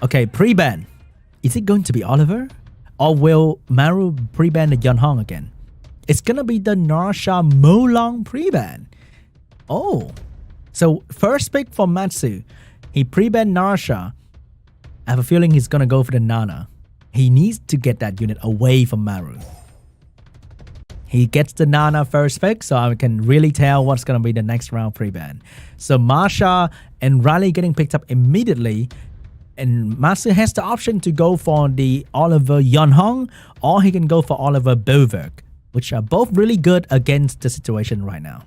Okay, pre-ban. Is it going to be Oliver? Or will Maru pre-ban the Yunhong again? It's gonna be the Narsha Molong pre-ban. Oh. So first pick for Matsu. He pre-banned Narsha. I have a feeling he's gonna go for the Nana. He needs to get that unit away from Maru. He gets the Nana first pick, so I can really tell what's gonna be the next round pre-ban. So Marsha and Riley getting picked up immediately. And Matsu has the option to go for the Oliver Yunhong, or he can go for Oliver Boverk, which are both really good against the situation right now.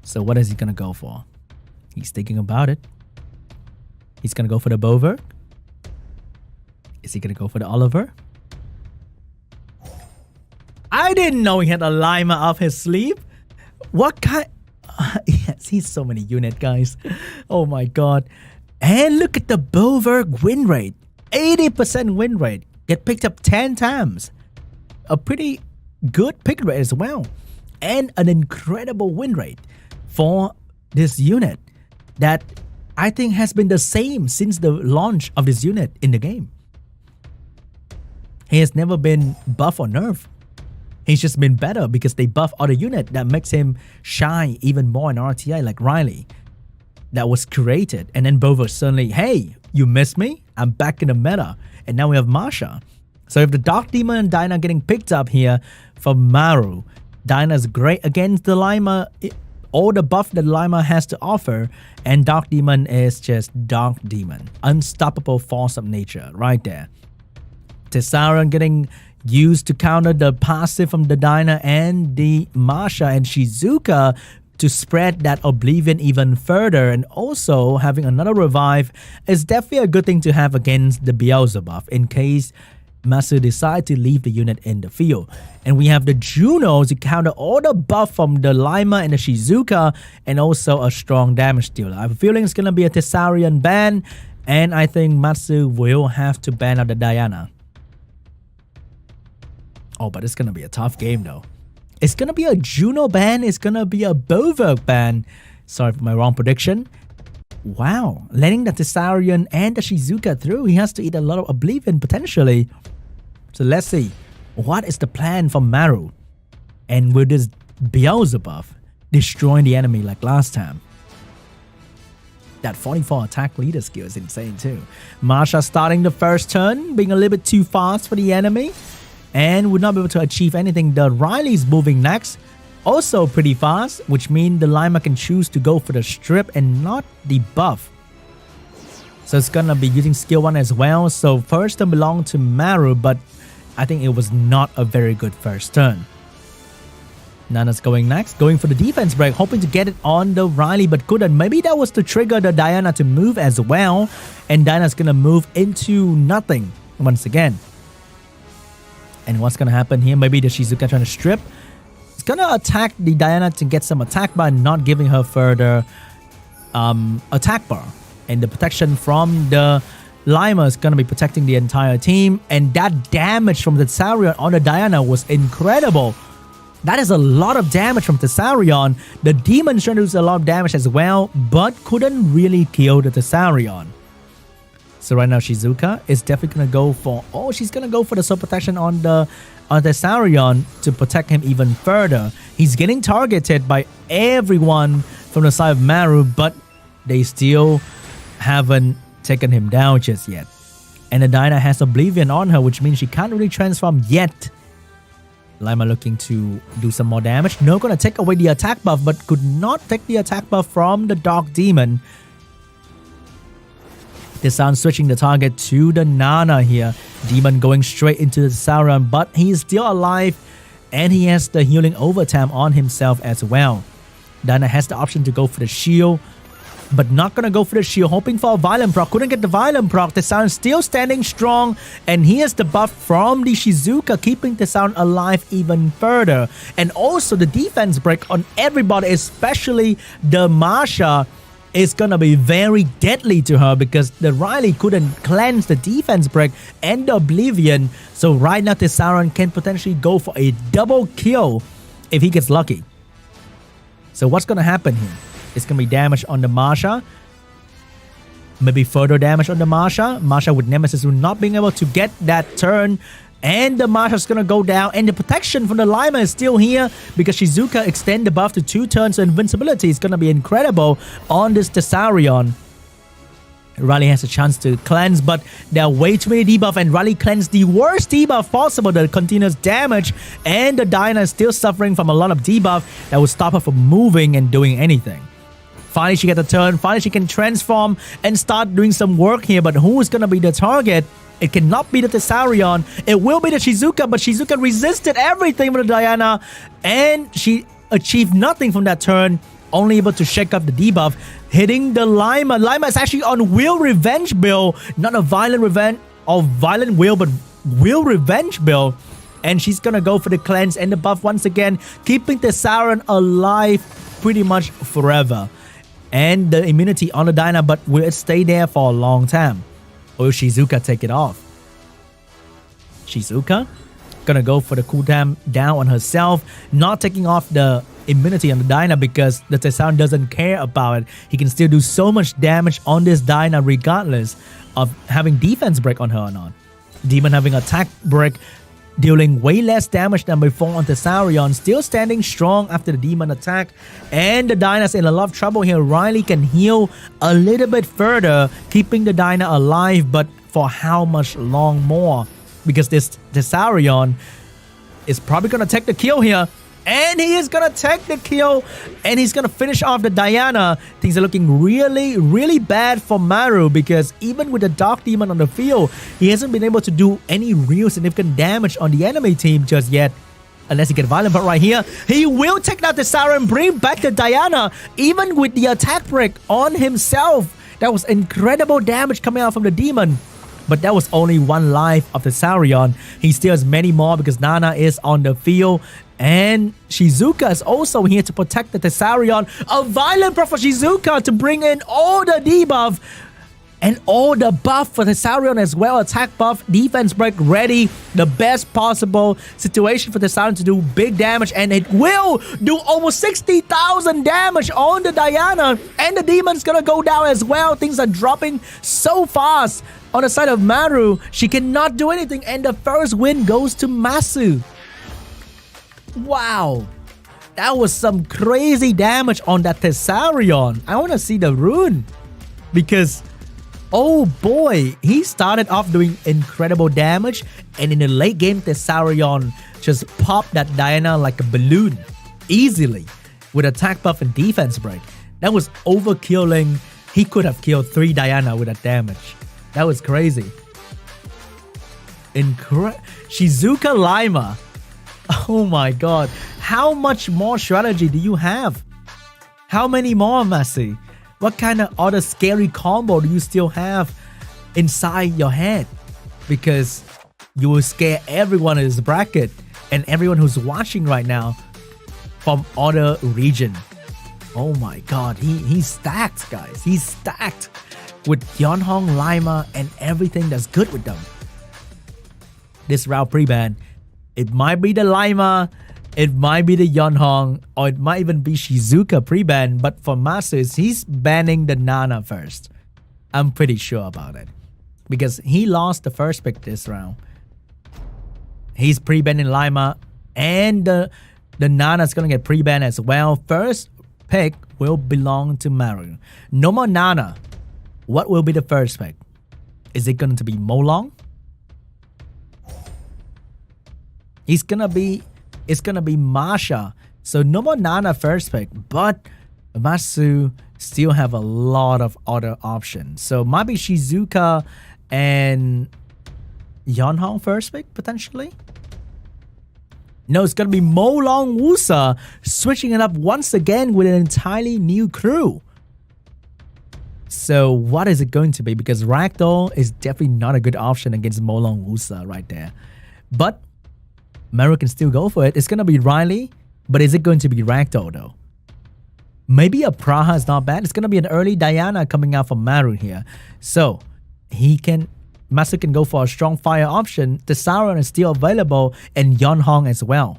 So what is he gonna go for? He's thinking about it. He's gonna go for the Boverk. Is he gonna go for the Oliver? I didn't know he had a Lima up his sleeve. What kind? Yes, he's so many unit, guys. Oh my god. And look at the Boverk win rate. 80% win rate. Get picked up 10 times. A pretty good pick rate as well. And an incredible win rate for this unit that I think has been the same since the launch of this unit in the game. He has never been buff or nerf. He's just been better because they buff other unit that makes him shine even more in RTA, like Riley. That was created. And then Bover suddenly, hey, you missed me? I'm back in the meta. And now we have Marsha. So if the Dark Demon and Dinah getting picked up here for Maru, Dinah's great against the Lima, all the buff that Lima has to offer. And Dark Demon is just Dark Demon. Unstoppable force of nature right there. Tessaran getting used to counter the passive from the Dinah and the Marsha and Shizuka to spread that Oblivion even further, and also having another revive is definitely a good thing to have against the Beelzebub in case Matsu decide to leave the unit in the field. And we have the Juno to counter all the buff from the Lima and the Shizuka, and also a strong damage dealer. I have a feeling it's gonna be a Tessarian ban, and I think Matsu will have to ban out the Diana. Oh, but it's gonna be a tough game though. It's gonna be a Juno ban. It's gonna be a Boverk ban. Sorry for my wrong prediction. Wow, letting the Tessarian and the Shizuka through. He has to eat a lot of Oblivion potentially. So let's see. What is the plan for Maru? And will this Beelzebub destroying the enemy like last time? That 44 attack leader skill is insane too. Marsha starting the first turn, being a little bit too fast for the enemy. And would not be able to achieve anything. The Riley's moving next, also pretty fast, which means the Lima can choose to go for the strip and not the buff. So it's gonna be using skill 1 as well. So first turn belonged to Maru, but I think it was not a very good first turn. Nana's going next, going for the defense break, hoping to get it on the Riley, but couldn't. Maybe that was to trigger the Diana to move as well, and Diana's gonna move into nothing once again. And what's gonna happen here? Maybe the Shizuka trying to strip. It's gonna attack the Diana to get some attack by not giving her further attack bar. And the protection from the Lima is gonna be protecting the entire team. And that damage from the Tessarion on the Diana was incredible. That is a lot of damage from Tessarion. The Demon trying to do a lot of damage as well, but couldn't really kill the Tessarion. So right now Shizuka is definitely gonna go for, oh, she's gonna go for the soul protection on the Tessarion to protect him even further. He's getting targeted by everyone from the side of Maru, but they still haven't taken him down just yet. And the Dinah has Oblivion on her, which means she can't really transform yet. Lima looking to do some more damage. No, gonna take away the attack buff, but could not take the attack buff from the Dark Demon. Desan switching the target to the Nana here. Demon going straight into the Sauron, but he is still alive and he has the healing overtime on himself as well. Dana has the option to go for the shield, but not gonna go for the shield, hoping for a violent proc. Couldn't get the violent proc. The Sound still standing strong, and here's the buff from the Shizuka, keeping the Sound alive even further. And also the defense break on everybody, especially the Marsha, is gonna be very deadly to her because the Riley couldn't cleanse the defense break and the Oblivion. So right now Tessaran can potentially go for a double kill if he gets lucky. So what's gonna happen here? It's gonna be damage on the Marsha. Maybe further damage on the Masha. Masha with Nemesis will not being able to get that turn. And the Masha's gonna go down. And the protection from the Lima is still here because Shizuka extend the buff to 2 turns. So invincibility is gonna be incredible on this Thessarion. Riley has a chance to cleanse, but there are way too many debuff, and Riley cleansed the worst debuff possible, the continuous damage, and the Diana is still suffering from a lot of debuff that will stop her from moving and doing anything. Finally, she gets a turn. Finally, she can transform and start doing some work here, but who is going to be the target? It cannot be the Thessarion. It will be the Shizuka, but Shizuka resisted everything with the Diana, and she achieved nothing from that turn, only able to shake up the debuff, hitting the Lima. Lima is actually on Will Revenge build, not a violent revenge or violent will, but Will Revenge build. And she's gonna go for the cleanse and the buff once again, keeping the Thessarion alive pretty much forever. And the immunity on the Dyna, but will it stay there for a long time? Or will Shizuka take it off? Shizuka gonna go for the cooldown down on herself, not taking off the immunity on the Dyna because the Thessarion doesn't care about it. He can still do so much damage on this Dyna regardless of having defense break on her or not. Demon having attack break, dealing way less damage than before on Thessarion, still standing strong after the Demon attack. And the Dyna's in a lot of trouble here. Riley can heal a little bit further, keeping the Dyna alive, but for how much long more? Because this Thessarion is probably going to take the kill here. And he is going to take the kill. And he's going to finish off the Diana. Things are looking really, really bad for Maru. Because even with the Dark Demon on the field, he hasn't been able to do any real significant damage on the enemy team just yet. Unless he gets violent. But right here, he will take out the Thessarion and bring back the Diana. Even with the attack break on himself. That was incredible damage coming out from the Demon. But that was only one life of the Thessarion. He still has many more because Nana is on the field. And Shizuka is also here to protect the Thessarion. A violent buff for Shizuka to bring in all the debuff and all the buff for Thessarion as well. Attack buff, defense break ready. The best possible situation for Thessarion to do big damage. And it will do almost 60,000 damage on the Diana. And the Demon's gonna go down as well. Things are dropping so fast. On the side of Maru, she cannot do anything. And the first win goes to MATSU. Wow, that was some crazy damage on that Thessarion. I want to see the rune because, oh boy, he started off doing incredible damage, and in the late game, Thessarion just popped that Diana like a balloon easily with attack buff and defense break. That was overkilling. He could have killed 3 Diana with that damage. That was crazy. Shizuka Lima. Oh my god. How much more strategy do you have? How many more, Messi? What kind of other scary combo do you still have inside your head? Because you will scare everyone in this bracket and everyone who's watching right now from other region. Oh my god. He's stacked, guys. He's stacked with Yeonhong, Lima, and everything that's good with them. This round pre-ban, it might be the Lima, it might be the Yeonhong, or it might even be Shizuka pre-ban. But for MATSU, he's banning the Nana first. I'm pretty sure about it. Because he lost the first pick this round. He's pre-banning Lima, and the Nana's gonna get pre-banned as well. First pick will belong to Maru. No more Nana. What will be the first pick? Is it going to be Molong? It's gonna be Masha. So no more Nana first pick, but MATSU still have a lot of other options. So might be Shizuka and Yeonhong first pick potentially. No, it's gonna be Molong Wusa, switching it up once again with an entirely new crew. So what is it going to be? Because Ragdoll is definitely not a good option against Molong Wusa right there. But Maru can still go for it. It's going to be Riley, but is it going to be Ragdoll though? Maybe a Praha is not bad. It's going to be an early Diana coming out from Maru here. So MATSU can go for a strong fire option. Thessarion is still available, and Yeonhong as well.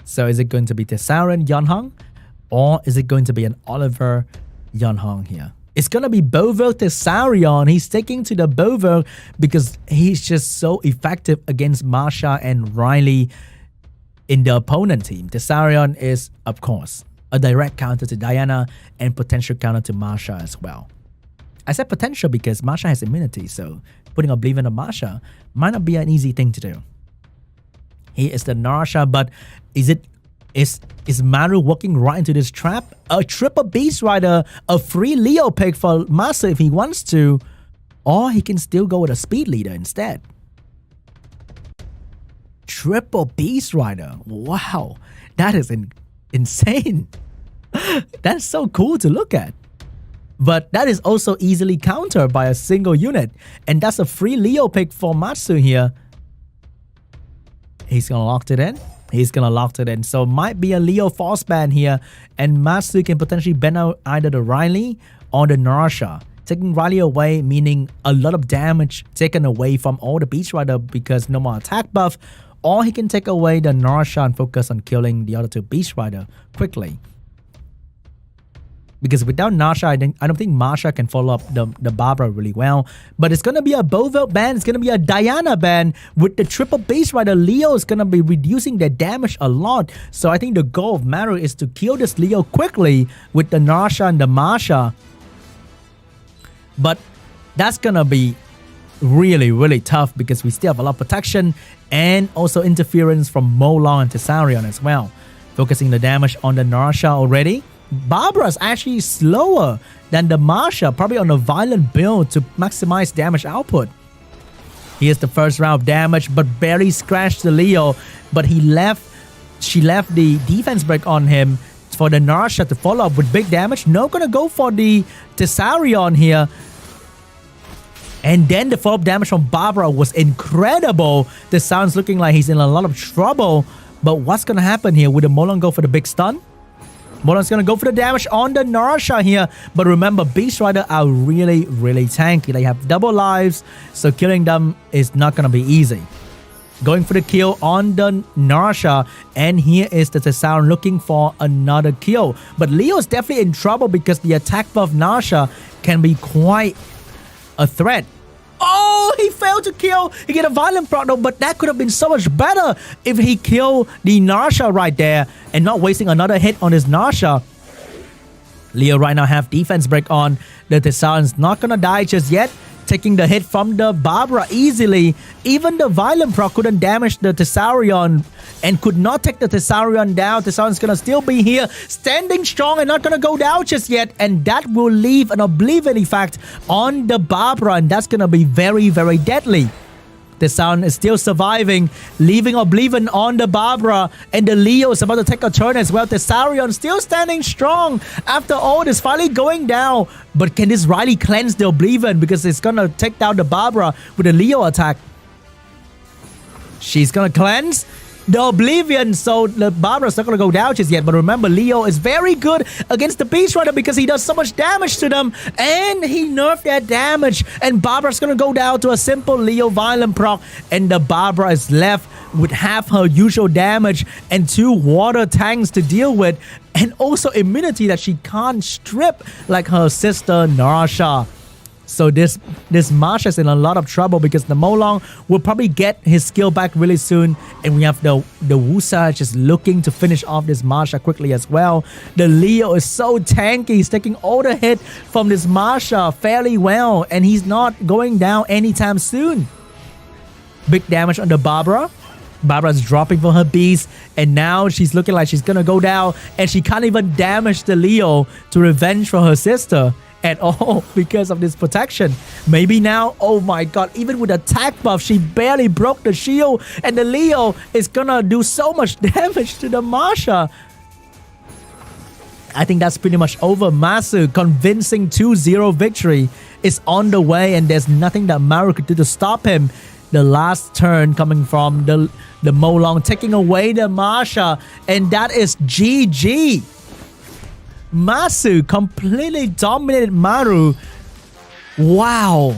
So is it going to be Thessarion, Yeonhong? Or is it going to be an Oliver Yeonhong here? It's gonna be Bovo Thessarion. He's sticking to the Bovo because he's just so effective against Masha and Riley in the opponent team. Thessarion is, of course, a direct counter to Diana and potential counter to Masha as well. I said potential because Masha has immunity, so putting Oblivion on Masha might not be an easy thing to do. He is the Narsha, but is Maru walking right into this trap? A triple Beast Rider, a free Leo pick for MATSU if he wants to, or he can still go with a Speed Leader instead. Triple Beast Rider, wow, that is insane. That's so cool to look at. But that is also easily countered by a single unit, and that's a free Leo pick for MATSU here. He's gonna lock it in. He's gonna lock it in. So might be a Leo force ban here, and MATSU can potentially ban out either the Riley or the Narsha. Taking Riley away meaning a lot of damage taken away from all the Beast Rider because no more attack buff, or he can take away the Narsha and focus on killing the other two Beast Rider quickly. Because without Narsha, I don't think Masha can follow up the Barbara really well. But it's going to be a Bovo ban. It's going to be a Diana ban. With the triple Beast Rider, Leo is going to be reducing their damage a lot. So I think the goal of MARU is to kill this Leo quickly with the Narsha and the Masha. But that's going to be really, really tough because we still have a lot of protection and also interference from Molong and Thessarion as well. Focusing the damage on the Narsha already. Barbara's actually slower than the Masha, probably on a violent build to maximize damage output. Here's the first round of damage, but barely scratched the Leo. But she left the defense break on him for the Narsha to follow up with big damage. No gonna go for the Thessarion here. And then the follow-up damage from Barbara was incredible. The sound's looking like he's in a lot of trouble. But what's gonna happen here? Would the Molong go for the big stun? Molong's gonna go for the damage on the Narsha here. But remember, Beast Rider are really, really tanky. They have double lives, so killing them is not gonna be easy. Going for the kill on the Narsha, and here is the Thessarion looking for another kill. But Leo's definitely in trouble because the attack buff Narsha can be quite a threat. Oh, he failed to kill. He get a violent proc though, but that could have been so much better if he killed the Narsha right there and not wasting another hit on his Narsha. Leo right now have defense break on. The Thessarion's not gonna die just yet. Taking the hit from the Barbara easily. Even the violent proc couldn't damage the Thessarion and could not take the Thessarion down. Thessarion's gonna still be here, standing strong and not gonna go down just yet. And that will leave an Oblivion effect on the Barbara, and that's gonna be very, very deadly. Thessarion is still surviving, leaving Oblivion on the Barbara, and the Leo is about to take a turn as well. Thessarion still standing strong after all this, finally going down. But can this Riley cleanse the Oblivion because it's gonna take down the Barbara with a Leo attack? She's gonna cleanse the Oblivion, so the Barbara's not gonna go down just yet. But remember, Leo is very good against the Beast Rider because he does so much damage to them, and he nerfed that damage. And Barbara's gonna go down to a simple Leo violent proc, and the Barbara is left with half her usual damage and 2 water tanks to deal with, and also immunity that she can't strip like her sister Narsha. So this Masha's in a lot of trouble because the Molong will probably get his skill back really soon. And we have the Wusa just looking to finish off this Masha quickly as well. The Leo is so tanky. He's taking all the hit from this Masha fairly well. And he's not going down anytime soon. Big damage on the Barbara. Barbara's dropping for her beast. And now she's looking like she's going to go down. And she can't even damage the Leo to revenge for her sister at all because of this protection. Maybe now, oh my god, even with attack buff, she barely broke the shield, and the Leo is gonna do so much damage to the Masha. I think that's pretty much over. MATSU convincing 2-0 victory is on the way, and there's nothing that MARU could do to stop him. The last turn coming from the Molong, taking away the Masha, and that is GG. MATSU completely dominated MARU. Wow.